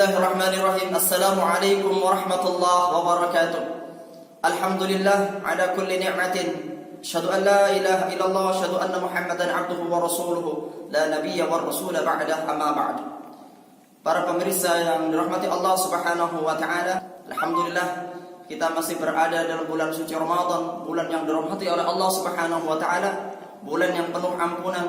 Bismillahirrahmanirrahim. Assalamualaikum warahmatullahi wabarakatuh. Alhamdulillah ala kulli ni'matin. Asyhadu an la ilaha illallah wa asyhadu anna Muhammadan abduhu wa rasuluhu. La nabiyya wa rasula ba'dah, amma ba'd. Para pemirsa yang dirahmati Allah Subhanahu wa taala, alhamdulillah kita masih berada dalam bulan suci Ramadan, bulan yang dirahmati oleh Allah Subhanahu wa taala, bulan yang penuh ampunan,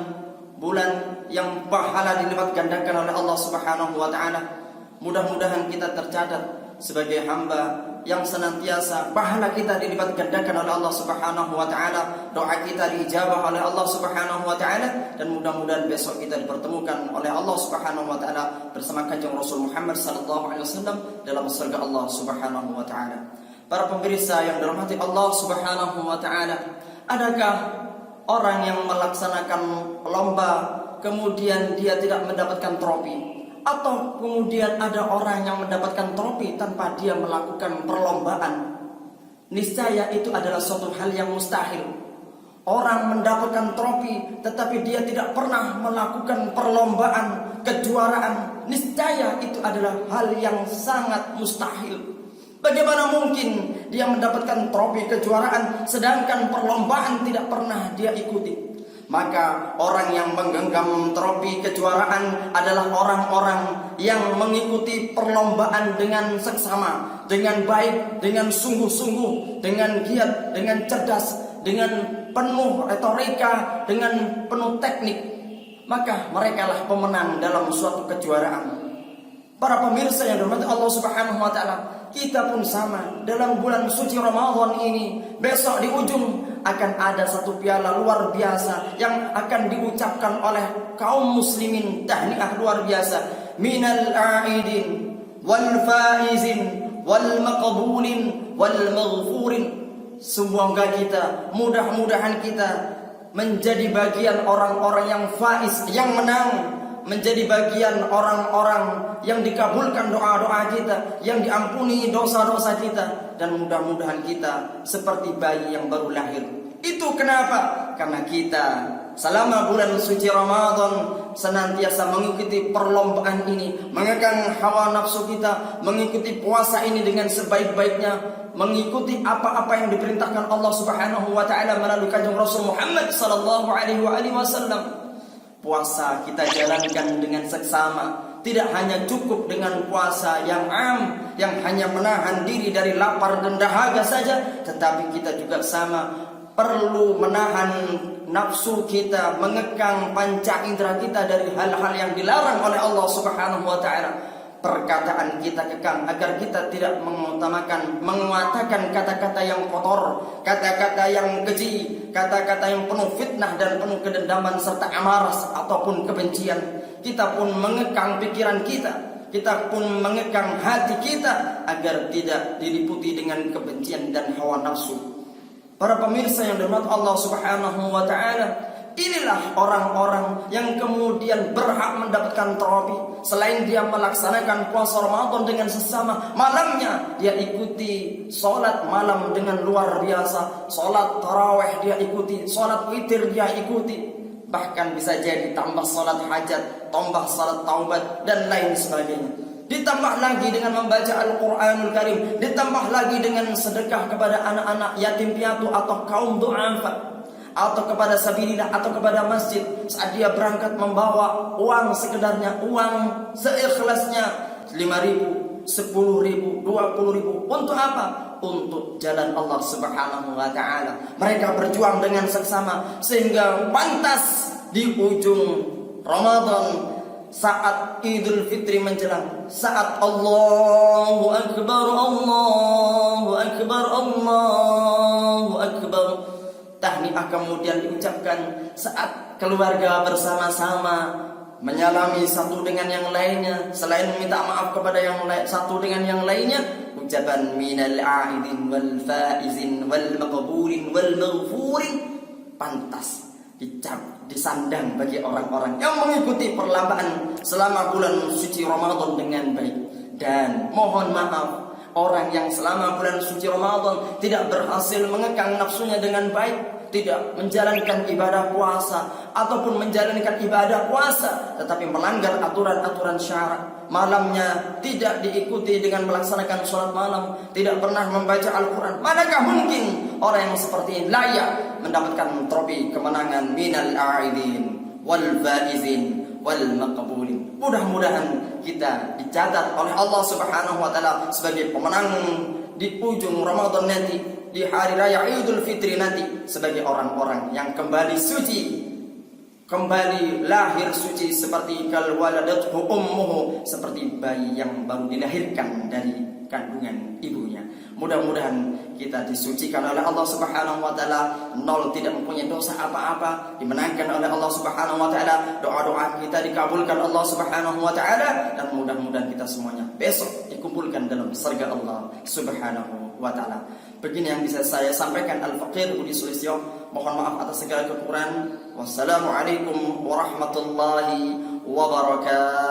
bulan yang pahala dilipat gandakan oleh Allah Subhanahu wa taala. Mudah-mudahan kita tercatat sebagai hamba yang senantiasa pahala kita dilipat gandakan oleh Allah Subhanahu wa taala, doa kita diijabah oleh Allah Subhanahu wa taala, dan mudah-mudahan besok kita dipertemukan oleh Allah Subhanahu wa taala bersama Kanjeng Rasul Muhammad sallallahu alaihi wasallam dalam surga Allah Subhanahu wa taala. Para pemirsa yang dirahmati Allah Subhanahu wa taala, adakah orang yang melaksanakan lomba kemudian dia tidak mendapatkan trofi? Atau kemudian ada orang yang mendapatkan trofi tanpa dia melakukan perlombaan? Niscaya itu adalah suatu hal yang mustahil. Orang mendapatkan trofi tetapi dia tidak pernah melakukan perlombaan, kejuaraan, niscaya itu adalah hal yang sangat mustahil. Bagaimana mungkin dia mendapatkan trofi kejuaraan sedangkan perlombaan tidak pernah dia ikuti? Maka orang yang menggenggam trofi kejuaraan adalah orang-orang yang mengikuti perlombaan dengan seksama, dengan baik, dengan sungguh-sungguh, dengan giat, dengan cerdas, dengan penuh retorika, dengan penuh teknik. Maka merekalah pemenang dalam suatu kejuaraan. Para pemirsa yang dirahmati Allah Subhanahu wa taala, kita pun sama. Dalam bulan suci Ramadan ini, besok di ujung akan ada satu piala luar biasa yang akan diucapkan oleh kaum muslimin, tahniah luar biasa, minal a'idin wal faizin wal maqbulin wal maghfurin. Semoga kita, mudah-mudahan kita menjadi bagian orang-orang yang faiz, yang menang, menjadi bagian orang-orang yang dikabulkan doa-doa kita, yang diampuni dosa-dosa kita, dan mudah-mudahan kita seperti bayi yang baru lahir. Itu kenapa? Karena kita selama bulan suci Ramadan senantiasa mengikuti perlombaan ini, mengekang hawa nafsu kita, mengikuti puasa ini dengan sebaik-baiknya, mengikuti apa-apa yang diperintahkan Allah Subhanahu wa taala melalui Kanjeng Rasul Muhammad sallallahu alaihi wasallam. Puasa kita jalankan dengan seksama. Tidak hanya cukup dengan puasa yang am, yang hanya menahan diri dari lapar dan dahaga saja, tetapi kita juga sama perlu menahan nafsu kita, mengekang panca indera kita dari hal-hal yang dilarang oleh Allah Subhanahu wa taala. Perkataan kita kekang agar kita tidak mengatakan kata-kata yang kotor, kata-kata yang keji, kata-kata yang penuh fitnah dan penuh kedendaman serta amarah ataupun kebencian. Kita pun mengekang pikiran kita pun mengekang hati kita agar tidak diliputi dengan kebencian dan hawa nafsu. Para pemirsa yang dirahmati Allah Subhanahu wa taala, inilah orang-orang yang kemudian berhak mendapatkan trofi. Selain dia melaksanakan puasa Ramadan dengan sesama, malamnya dia ikuti sholat malam dengan luar biasa. Sholat tarawih dia ikuti, sholat witir dia ikuti. Bahkan bisa jadi tambah sholat hajat, tambah sholat taubat, dan lain sebagainya. Ditambah lagi dengan membaca Al-Quranul Karim, ditambah lagi dengan sedekah kepada anak-anak yatim piatu atau kaum du'afa, atau kepada sabilillah, atau kepada masjid. Saat dia berangkat membawa uang sekedarnya, uang seikhlasnya, 5.000, 10.000, 20.000. Untuk apa? Untuk jalan Allah Subhanahu wa taala. Mereka berjuang dengan seksama sehingga pantas di ujung Ramadan, saat Idul Fitri menjelang, saat Allahu Akbar, Allahu Akbar, Allahu Akbar, tahniah kemudian diucapkan, saat keluarga bersama-sama menyalami satu dengan yang lainnya, selain meminta maaf kepada yang lain, satu dengan yang lainnya, ucapan minal a'idin wal faizin wal maqbulin wal maghfurin pantas disandang bagi orang-orang yang mengikuti perlombaan selama bulan suci Ramadan dengan baik. Dan mohon maaf, Orang yang selama bulan suci Ramadan tidak berhasil mengekang nafsunya dengan baik, tidak menjalankan ibadah puasa ataupun menjalankan ibadah puasa tetapi melanggar aturan-aturan syarat, malamnya tidak diikuti dengan melaksanakan sholat malam, tidak pernah membaca Al-Quran, manakah mungkin orang yang seperti ini layak mendapatkan trofi kemenangan minal a'idin wal faizin wal maqbulin. Mudah-mudahan kita dicatat oleh Allah Subhanahu wa taala sebagai pemenang di ujung Ramadan nanti, di hari raya Idul Fitri nanti, sebagai orang-orang yang kembali suci, kembali lahir suci seperti kal waladathu ummuhu, seperti bayi yang baru dilahirkan dari kandungan ibunya. Mudah-mudahan kita disucikan oleh Allah Subhanahu wa taala, nol tidak mempunyai dosa apa-apa, dimenangkan oleh Allah Subhanahu wa taala, doa-doa kita dikabulkan Allah Subhanahu wa taala, dan mudah-mudahan kita semuanya besok dikumpulkan dalam surga Allah Subhanahu wa taala. Begini yang bisa saya sampaikan. Al-Faqir Budi Sulistyo, mohon maaf atas segala kekurangan. Wassalamualaikum warahmatullahi wabarakatuh.